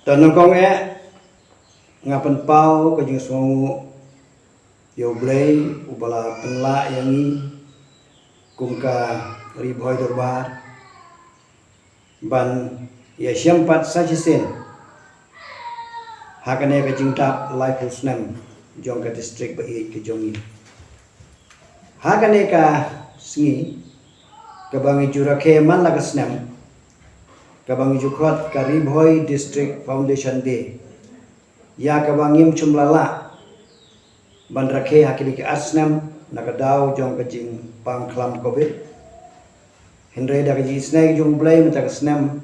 Tanong kong ngapan pau ko jing songu yo blay ubala penla yangi kumka riboy dorbar ban ya syampat sajisin hakane ka jing tap life usnam jong ka district ba ke jongi hakane ka singi kabangi jurake man la kasnam kabangi jukhot ka riboy district foundation day ya kabangim chumlala ban rakhe hakili ke asnam nakadaw jong kajing pangklam covid henre da kajing snai jong blay mata kasnam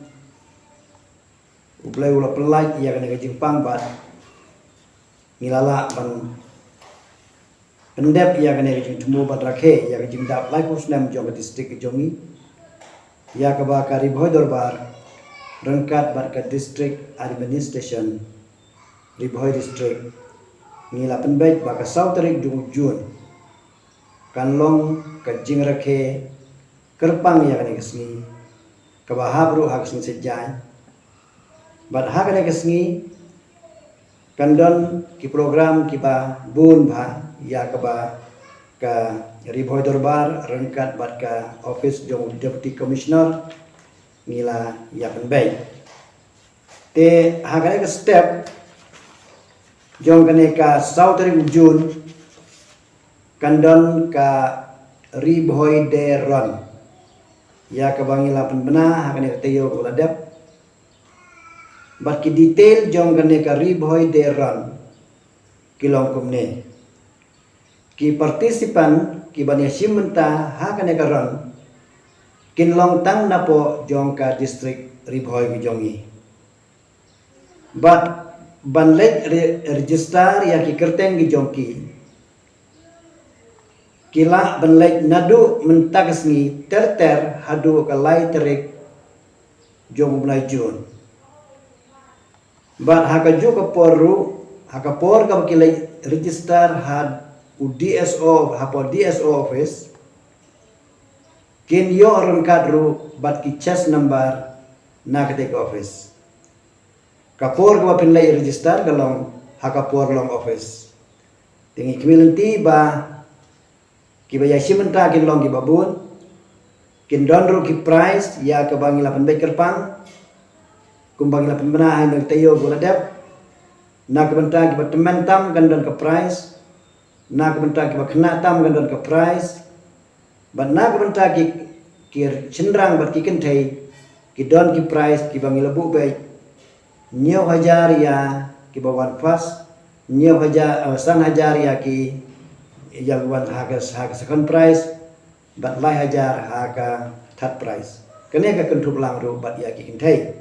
ublay ula pelaj ya kana kajing pangbat milala ban pendep ya kana kajing tumu ban rakhe ya kajing dap lai kusnam jong ka district jongi ya kaba kari bhoy dorbar rangkat bat ka district administration Riboy district ngila penbaik baka sautarik dung Jun kanlong ka jing rakhe kerpang ya kane kesni kabahabru hak sing sejai bat hak kane kesni kandon ki program kiba bun ba ya kaba ka Riboy dorbar rangkat bat ka office jong deputy commissioner ngila ya penbaik te hak kane ke step jong kane ka sautari Jun kandon ka Riboy de ron ya ka bangi lapan bena hakane ka tayo ko ladap bat ki detail jong kane ka Riboy de ron kilong kumne ki partisipan ki bani simenta hakane ka ron kinlong tang napo jong ka district Riboy ki jongi bat banlet register ya ki kerteng gi jongki kila banlet nadu mentagasni terter hadu kalai terik jong mulai Jun bat hakaju ka poru hakapor ka kilai register had UDSO hapo DSO office kin yo orang kadru bat ki chest number nakate office kapor ka pinlay register kalong hakapor long office tingi community ba kibaya simenta kin long gibabun kin donro ki price ya ka bangi lapan baker pang kumbang lapan benahan ng tayo guladep na kabenta ki teman tam gandon ka price na kabenta ki kena tam gandon ka price ba na kabenta ki cendrang bat ki kentai ki don ki price ki bangi labu bay nyew hajar ya ki bawan pas nyew hajar san hajar ya ki yang wan harga second price bat lai hajar harga third price kene ka kentup lang ro bat ya ki kintai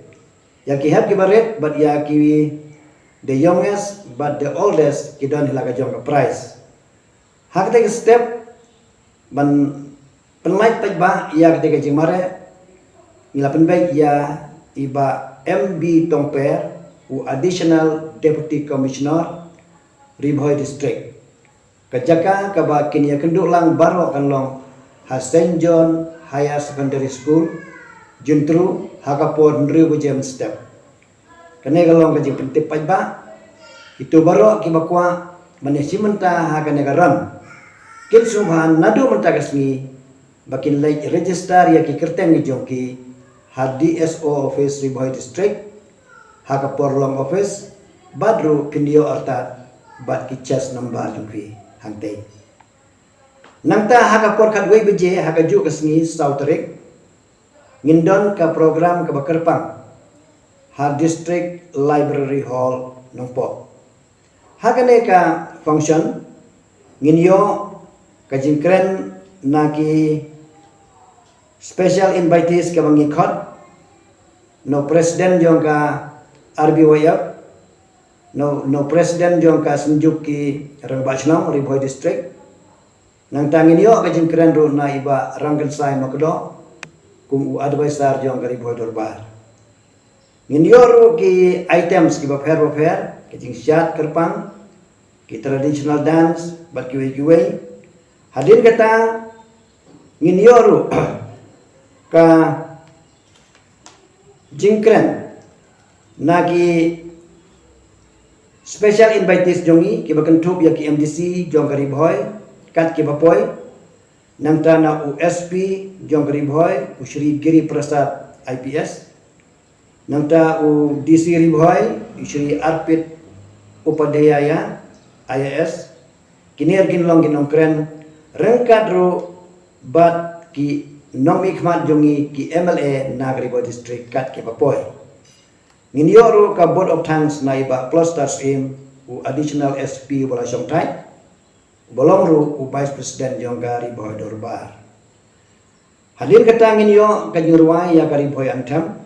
ya ki hab ki baret bat ya ki the youngest but the oldest ki don hilaga jong ka price hakte step ban penlait pajba ya ketika jimare mila penbaik ya iba MB Tongper u additional deputy commissioner Riboy district kajaka kabakin ya kenduk lang baro kanlong St. John Higher Secondary School juntru hakapor nriu jem step kane kalong kaji pentip pajba itu baro kibakwa manesimenta hakane garam kin subhan nadu mentagasni bakin lay register ya ki kerteng ni jongki HDSO office Riboy district hakapor long office badru kindio artat bat ki chest number jongki hangte nangta hakapor kadway beje hakaju kasni sautarik ngindon ka program ka bakerpang ha district library hall nongpo hakane ka function nginyo kajingkren naki special invitees ka bangi khot no president jong ka RBYF no president jong ka senjuk ki rangbachnong Riboy district nang tangin yo ka jingkren ro na iba ranggan sai makdo kum advisor jong ka Riboy dorbar ngin yo ro ki items ki ba fair ka jing syat kerpang ki traditional dance bat ki way hadin kata ngin yo ro ka jingkren nagi Special invitees jongi ki bakentup ya ki MDC jong kari boy kat ki bapoy namta na USP jong kari boy Shri Giri Prasad IPS namta u DC Riboy Shri Arpit Upadhyaya IAS kini kinlong kinongkren rengkat ro bat ki nong ikmat jongi ki MLA Nagari Boy District kat ki bapoy nginyo ro ka Board of Thanks na iba clusters im u additional SP wala syong tai bolong ro u Vice President jong Gari Boy Dorbar hadir kata nginyo ka jurwai ya Gari Boy antam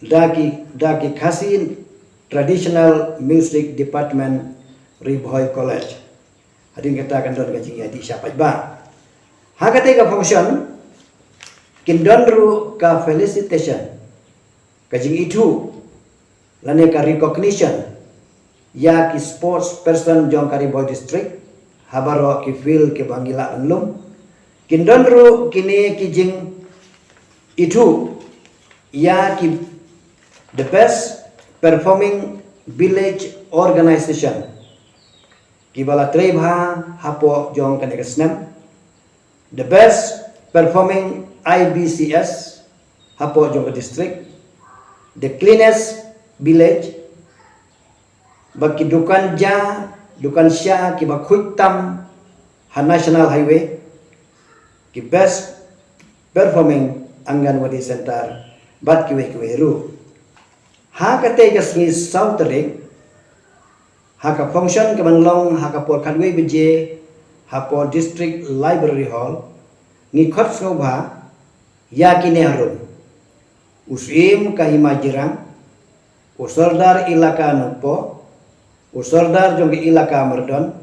daki kasin Traditional Music Department Riboy College hadir kata kan don ka jingi adi siapa ba hakate ka function kindon ru ka felicitation kajing itu lane ka recognition ya ki sports person jong Kari Boy District habaro ki feel ki bangila anlum kindon ru kini kijing itu ya ki the best performing village organization ki bala trebha hapo jong kaneka snam the best performing IBCS hapo jong district the cleanest village baki dukan sya ki bakhutam ha national highway ki best performing Anganwadi center bat ki ru ha kate kasmi south ring ha ka function ke manlong ha ka por khanwe bije ha por district library hall ni khot ngobha ya kine harum usim kahima jirang usordar ilaka nopo usordar jong ilaka merdon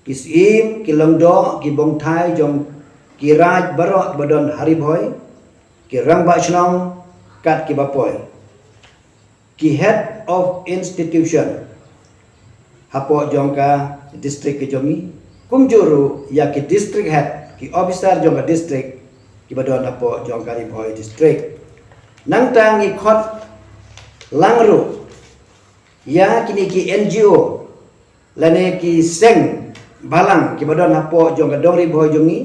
kisim kilongdo kibong thai jong kiraj barok badon hariboy kirang bachnong kat kibapoy ki head of institution hapo jongka district ke jomi kumjuru ya ki district head ki officer jongka district ki badon hapo jongka Riboy district nang tangi khot langru ya kini ki NGO lane ki seng balang ki badon hapo jongka dong Riboy jongi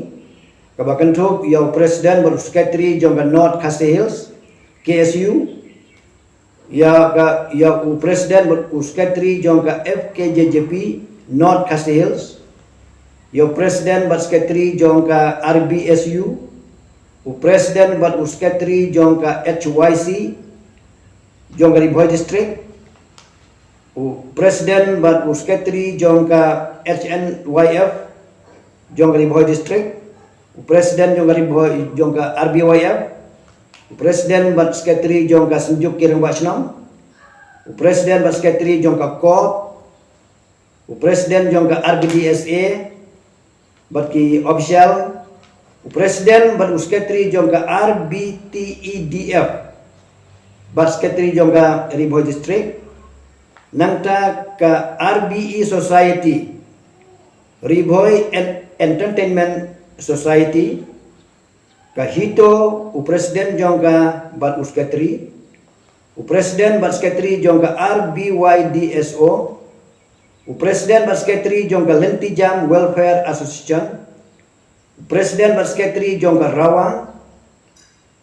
kabakan thuk ya president baru secretary jongka North Khasi Hills KSU ya president baru secretary jongka FKJJP North Khasi Hills ya president baru secretary jongka RBSU Presiden bat Secretary jongka HYC jongka Riboy District Presiden bat Secretary jongka HNYF jongka Riboy District Presiden jongka Riboy jongka RBYF Presiden bat Secretary jongka Senjuk Kirang Bachnam Presiden bat Secretary jongka KOP Presiden jongka RBDSA bat ki official Presiden bat Secretary jongka RBTEDF bat Secretary jongka Riboy District nangta ka RBE Society Riboy Entertainment Society ka hito Presiden jongka bat Secretary Presiden bat Secretary jongka RBYDSO Presiden bat Secretary jongka Lentijam Welfare Association Presiden bat Secretary jongka Rawang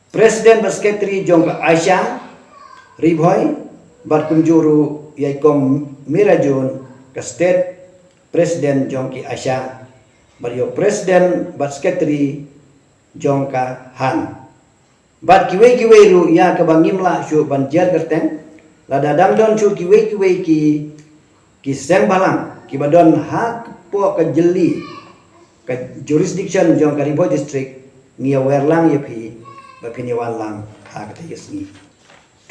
Presiden bat Secretary jongka Aisyah Riboy bat kumjuru yaikom Mirajun ke state Presiden jongki Aisyah bat Presiden bat Secretary jongka Han bat kiwe ru ya ke bangimla syu banjar kerteng lada dangdon syu kiwe ki seng balang ki badon hak po ke jeli ke jurisdiction jongka Riboy District ngia werlang yepi bapini walang hak te yesni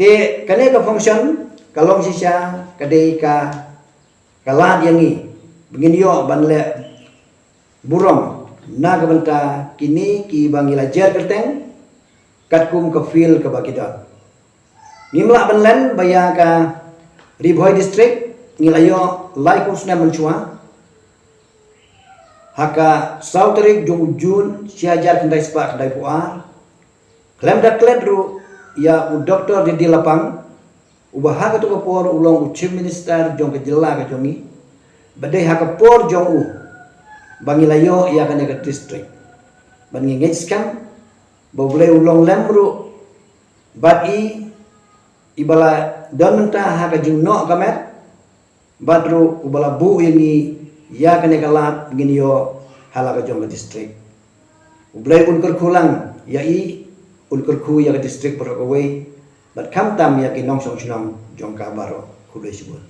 te kane ka function kalong sisya kadai ka kalad yangi benginyo banle burong na kabanta kini ki bangila jar kerteng katkum ke fil ke bakidon nimla banlen baya ka Riboy District ngilayo laikusna mencua haka sauterik jung jun siajar kendai sepak kendai puar klem dak kledru ya u doktor di lapang Ubaha ka to kapor ulong chief minister jong ke jilla ka jongi. Badai ha kapor jong bangilayo ia ka nega district. Ban ngengejskam boleh ulong lemru bat ibala donta ha ka jingno kamet badru ubala bu ini ya ka nega lat ngini yo halaga jong ke district. Ublay unkar kulang ya unkar ku ya ke district perokaway bat kam tam ya ki nong song sinong jong ka baro kulay sibul.